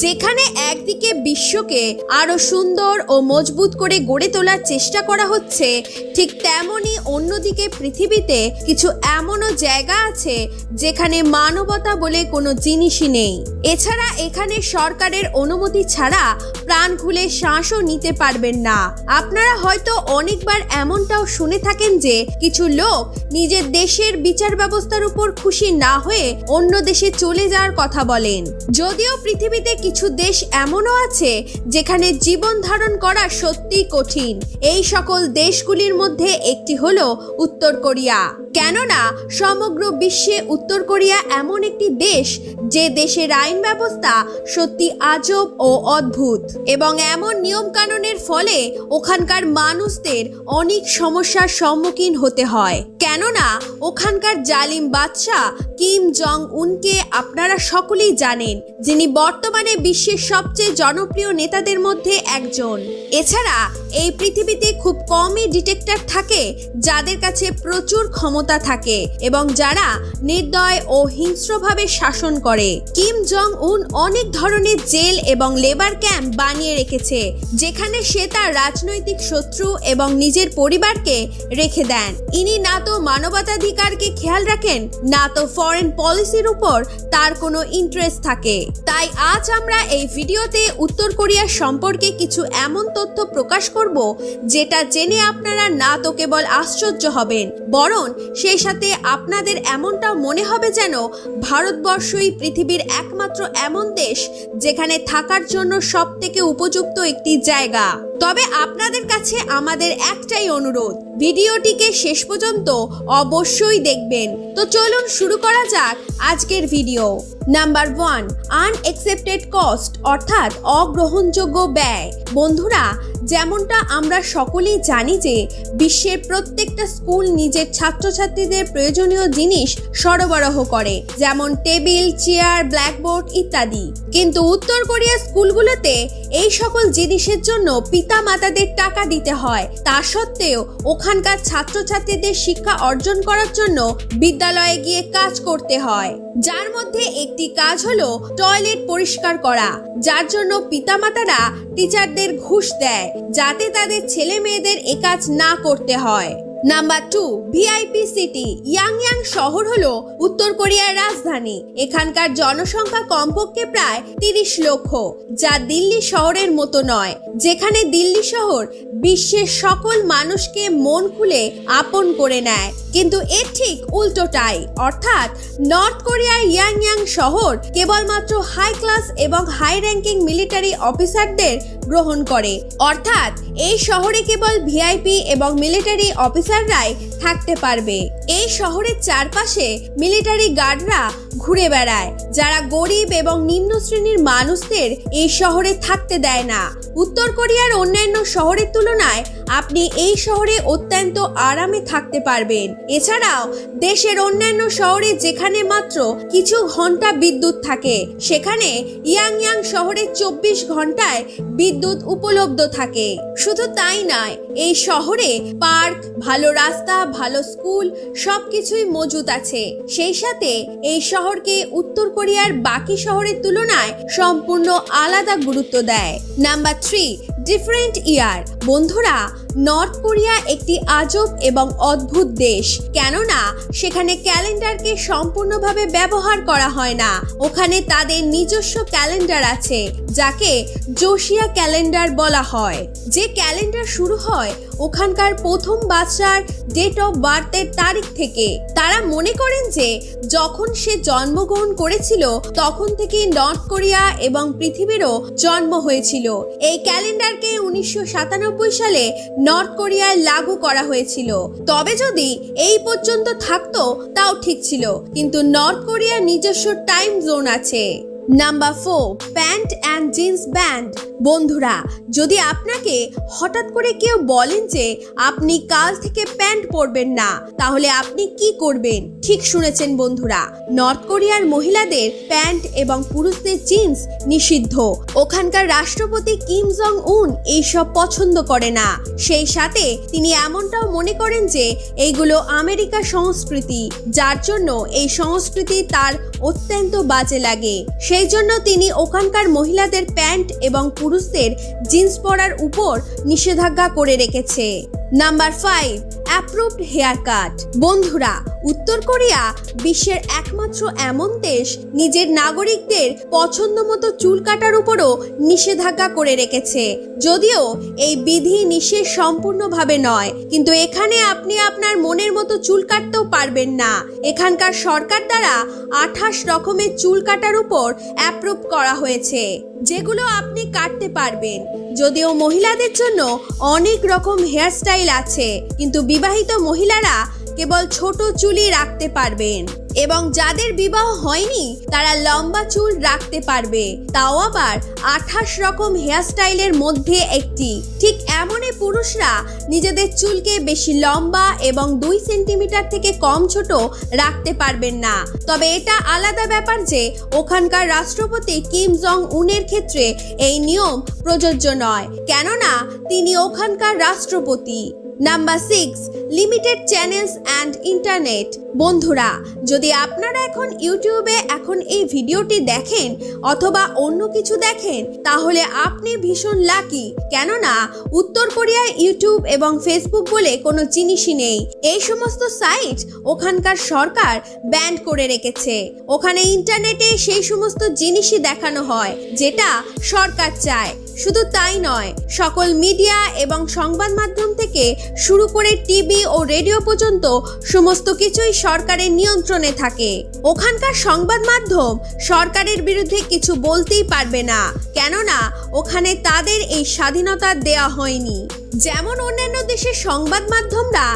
যেখানে একদিকে বিশ্বকে আরো সুন্দর ও মজবুত করে গড়ে তোলার চেষ্টা করা হচ্ছে, ঠিক তেমনি অন্যদিকে পৃথিবীতে কিছু এমনও জায়গা আছে যেখানে মানবতা বলে কোনো জিনিসই নেই। এছাড়া এখানে সরকারের অনুমতি ছাড়া প্রাণ খুলে শ্বাসও নিতে পারবেন না। আপনারা হয়তো অনেকবার এমনটাও শুনে থাকেন যে কিছু লোক নিজের দেশের বিচার ব্যবস্থার উপর খুশি না হয়ে অন্য দেশে চলে যাওয়ার কথা বলেন। যদিও পৃথিবীতে কিছু দেশ এমনও আছে যেখানে জীবন ধারণ করা সত্যি কঠিন। এই সকল দেশগুলির মধ্যে একটি হলো উত্তর কোরিয়া। কেননা সমগ্র বিশ্বে উত্তর কোরিয়া এমন একটি দেশ যে দেশের আইন ব্যবস্থা সত্যি আজব ও অদ্ভুত, এবং এমন নিয়ম কানুনের ফলে ওখানকার মানুষদের অনেক সমস্যার সম্মুখীন হতে হয়। কেননা ওখানকার জালিম বাদশা কিম জং উনকে আপনারা সকলেই জানেন, যিনি বর্তমানে বিশ্বের সবচেয়ে জনপ্রিয় নেতাদের মধ্যে একজন। এছাড়া এই পৃথিবীতে খুব কমই ডিটেক্টর থাকে যাদের কাছে প্রচুর ক্ষমতা থাকে এবং যারা নির্দয় ও হিংস্রভাবে শাসন করে। কিম জং উন অনেক ধরনের জেল এবং লেবার ক্যাম্প বানিয়ে রেখেছে, যেখানে সে তার রাজনৈতিক শত্রু এবং নিজের পরিবারকে রেখে দেন। ইনি না তো মানবাধিকারকে খেয়াল রাখেন, না তো ফরেন পলিসির উপর তার কোনো ইন্টারেস্ট থাকে। তাই আজ আমরা এই ভিডিওতে উত্তর কোরিয়া সম্পর্কে কিছু এমন তথ্য প্রকাশ করব যেটা জেনে আপনারা না তো কেবল আশ্চর্য হবেন, বরং সেই সাথে আপনাদের এমনটাও মনে হবে যেন ভারতবর্ষই পৃথিবীর একমাত্র এমন দেশ যেখানে থাকার জন্য সবথেকে উপযুক্ত একটি জায়গা। তবে আপনাদের কাছে আমাদের একটাই অনুরোধ, ভিডিওটিকে শেষ পর্যন্ত অবশ্যই দেখবেন। তো চলুন শুরু করা যাক আজকের ভিডিও। নাম্বার 1, আনএক্সেপ্টেড কস্ট অর্থাৎ অগ্রহণযোগ্য ব্যয়। বন্ধুরা, যেমনটা আমরা সকলেই জানি যে বিশ্বের প্রত্যেকটা স্কুল নিজের ছাত্রছাত্রীদের প্রয়োজনীয় জিনিস সরবরাহ করে, যেমন টেবিল, চেয়ার, ব্ল্যাকবোর্ড ইত্যাদি। কিন্তু উত্তর কোরিয়ার স্কুলগুলোতে এই সকল জিনিসের জন্য পিতামাতাদের টাকা দিতে হয়। তা সত্ত্বেও ওখানকার ছাত্রছাত্রীদের শিক্ষা অর্জন করার জন্য বিদ্যালয়ে গিয়ে কাজ করতে হয়, যার মধ্যে একটি কাজ হলো টয়লেট পরিষ্কার করা, যার জন্য পিতামাতারা টিচারদের ঘুষ দেয় যাতে তাদের ছেলে মেয়েদের এ কাজ না করতে হয়। Number 2, VIP city. ইয়াংয়াং শহর হলো উত্তর কোরিয়ার রাজধানী। এখানকার জনসংখ্যা কমপক্ষে প্রায় 30 লক্ষ, যা দিল্লি শহরের মতো নয়, যেখানে দিল্লি শহর বিশ্বের সকল মানুষকে মন খুলে আপন করে নেয়। কিন্তু এর ঠিক উল্টোটাই, অর্থাৎ নর্থ কোরিয়ার ইয়াংয়াং শহর কেবলমাত্র হাই ক্লাস এবং হাই র্যাঙ্কিং মিলিটারি অফিসারদের গ্রহণ করে। অর্থাৎ এই শহরে কেবল ভিআইপি এবং মিলিটারি অফিসাররাই থাকতে পারবে। এই শহরের চারপাশে মিলিটারি গার্ডরা ঘুরে বেড়ায়, যারা গরিব এবং নিম্ন শ্রেণীর মানুষদের এই শহরে থাকতে দেয় না। উত্তর কোরিয়ার অন্যান্য শহরের তুলনায় আপনি এই শহরে অত্যন্ত আরামে থাকতে পারবেন। এছাড়াও দেশের অন্যান্য শহরে যেখানে মাত্র কিছু ঘন্টা বিদ্যুৎ থাকে, সেখানে ইয়াংয়াং শহরে 24 ঘন্টায় বিদ্যুৎ উপলব্ধ থাকে। শুধু তাই নয়, এই শহরে পার্ক, ভালো রাস্তা, ভালো স্কুল সবকিছুই মজুদ আছে। সেই সাথে এই শহরকে উত্তর কোরিয়ার বাকি শহরের তুলনায় সম্পূর্ণ আলাদা গুরুত্ব দেয়। নাম্বার 3, ডিফারেন্ট ইয়ার। বন্ধুরা, নর্থ কোরিয়া একটি আজব এবং অদ্ভুত দেশ, কেননা সেখানে ক্যালেন্ডারকে সম্পূর্ণভাবে ব্যবহার করা হয় না। ওখানে তাদের নিজস্ব ক্যালেন্ডার আছে, যাকে জোশিয়া ক্যালেন্ডার বলা হয়। যে ক্যালেন্ডার শুরু হয় ওখানকার প্রথম বাচ্চার ডেট অফ বার্থের তারিখ থেকে। তারা মনে করেন যে যখন সে জন্মগ্রহণ করেছিল তখন থেকে নর্থ কোরিয়া এবং পৃথিবীরও জন্ম হয়েছিল। এই ক্যালেন্ডারকে 1997 সালে নর্থ কোরিয়ায় লাগু করা হয়েছিল। তবে যদি এই পর্যন্ত থাকতো তাও ঠিক ছিল, কিন্তু নর্থ কোরিয়ার নিজস্ব টাইম জোন আছে। Number 4, pant and jeans band. বন্ধুরা, যদি আপনাকে হঠাৎ করে কেউ বলেন যে আপনি কাল থেকে প্যান্ট পরবেন না, তাহলে আপনি কি করবেন? ঠিক শুনেছেন বন্ধুরা, নর্থ কোরিয়ার মহিলাদের প্যান্ট এবং পুরুষদের জিন্স নিষিদ্ধ। ওখানকার রাষ্ট্রপতি কিম জং উন এইসব পছন্দ করে না। সেই সাথে তিনি এমনটাও মনে করেন যে এইগুলো আমেরিকার সংস্কৃতি, যার জন্য এই সংস্কৃতি তার অত্যন্ত বাজে লাগে। সেই জন্য তিনি ওখানকার মহিলাদের প্যান্ট এবং পুরুষদের জিন্স পরার উপর নিষেধাজ্ঞা করে রেখেছে। Number 5, approved hair cut. বন্ধুরা, উত্তর কোরিয়া বিশ্বের একমাত্র এমন দেশ নিজের নাগরিকদের পছন্দ মতো চুল কাটার উপরও নিষেধাজ্ঞা করে রেখেছে। যদিও এই বিধি নিষেধ সম্পূর্ণভাবে নয়, কিন্তু এখানে আপনি আপনার মনের মতো চুল কাটতেও পারবেন না। এখানকার সরকার দ্বারা 28 রকমের চুল কাটার উপর অ্যাপ্রুভ করা হয়েছে, যেগুলো আপনি কাটতে পারবেন। যদিও মহিলাদের জন্য অনেক রকম হেয়ারস্টাইল আছে, কিন্তু বিবাহিত মহিলারা কেবল ছোট চুলই রাখতে পারবেন এবং যাদের বিবাহ হয়নি তারা লম্বা চুল রাখতে পারবে, তাও আবার 28 রকম হেয়ারস্টাইলের মধ্যে একটি। ঠিক এমনই পুরুষরা নিজেদের চুলকে বেশি লম্বা এবং 2 সেন্টিমিটার থেকে কম ছোট রাখতে পারবেন না। তবে এটা আলাদা ব্যাপার যে ওখানকার রাষ্ট্রপতি কিম জং উনের ক্ষেত্রে এই নিয়ম প্রযোজ্য নয়, কেননা তিনি ওখানকার রাষ্ট্রপতি। Number 6, limited channels and internet. বন্ধুরা, যদি আপনারা এখন ইউটিউবে এখন এই ভিডিওটি দেখেন অথবা অন্য কিছু দেখেন, তাহলে আপনি ভীষণ লাকি, কেননা উত্তর কোরিয়ায় ইউটিউব এবং ফেসবুক বলে কোনো জিনিসই নেই। এই সমস্ত সাইট ওখানকার সরকার ব্যান করে রেখেছে। ওখানে ইন্টারনেটে সেই সমস্ত জিনিসই দেখানো হয় যেটা সরকার চায়। শুধু তাই নয়, সকল মিডিয়া এবং সংবাদ মাধ্যম থেকে শুরু করে টিভি ও রেডিও পর্যন্ত সমস্ত কিছুই সরকারের নিয়ন্ত্রণে থাকে। ওখানকার সংবাদ মাধ্যম সরকারের বিরুদ্ধে কিছু বলতেই পারবে না, কেননা ওখানে তাদের এই স্বাধীনতা দেয়া হয়নি। যেমন অন্যান্য দেশের সংবাদ মাধ্যমরা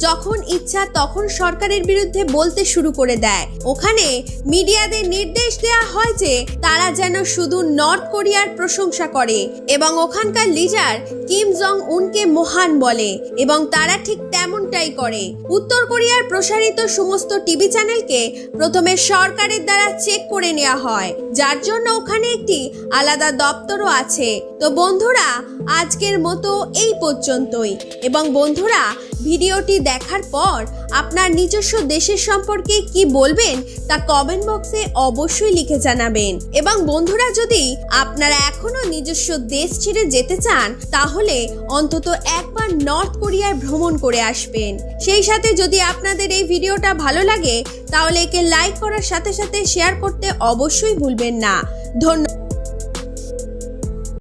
যখন ইচ্ছা তখন সরকারের বিরুদ্ধে বলতে শুরু করে দেয়, ওখানে মিডিয়াদের নির্দেশ দেয়া হয় যে তারা যেন শুধু নর্থ কোরিয়ার প্রশংসা করে এবং ওখানকার লিডার কিম জং উনকে মহান বলে, এবং তারা ঠিক তেমনটাই করে। উত্তর কোরিয়ার প্রসারিত সমস্ত টিভি চ্যানেলকে প্রথমে সরকারের দ্বারা চেক করে নেওয়া হয়, যার জন্য ওখানে একটি আলাদা দপ্তরও আছে। তো বন্ধুরা, আজকের মতো এই পর্যন্তই। এবং বন্ধুরা, ভিডিওটি দেখার পর আপনার নিজস্ব দেশের সম্পর্কে কি বলবেন তা কমেন্ট বক্সে অবশ্যই লিখে জানাবেন। এবং বন্ধুরা, যদি আপনারা এখনো নিজস্ব দেশ ছেড়ে যেতে চান, তাহলে অন্তত একবার নর্থ কোরিয়ায় ভ্রমণ করে আসবেন। সেই সাথে যদি আপনাদের এই ভিডিওটা ভালো লাগে, তাহলে একে লাইক করার সাথে সাথে শেয়ার করতে অবশ্যই ভুলবেন না। ধন্যবাদ।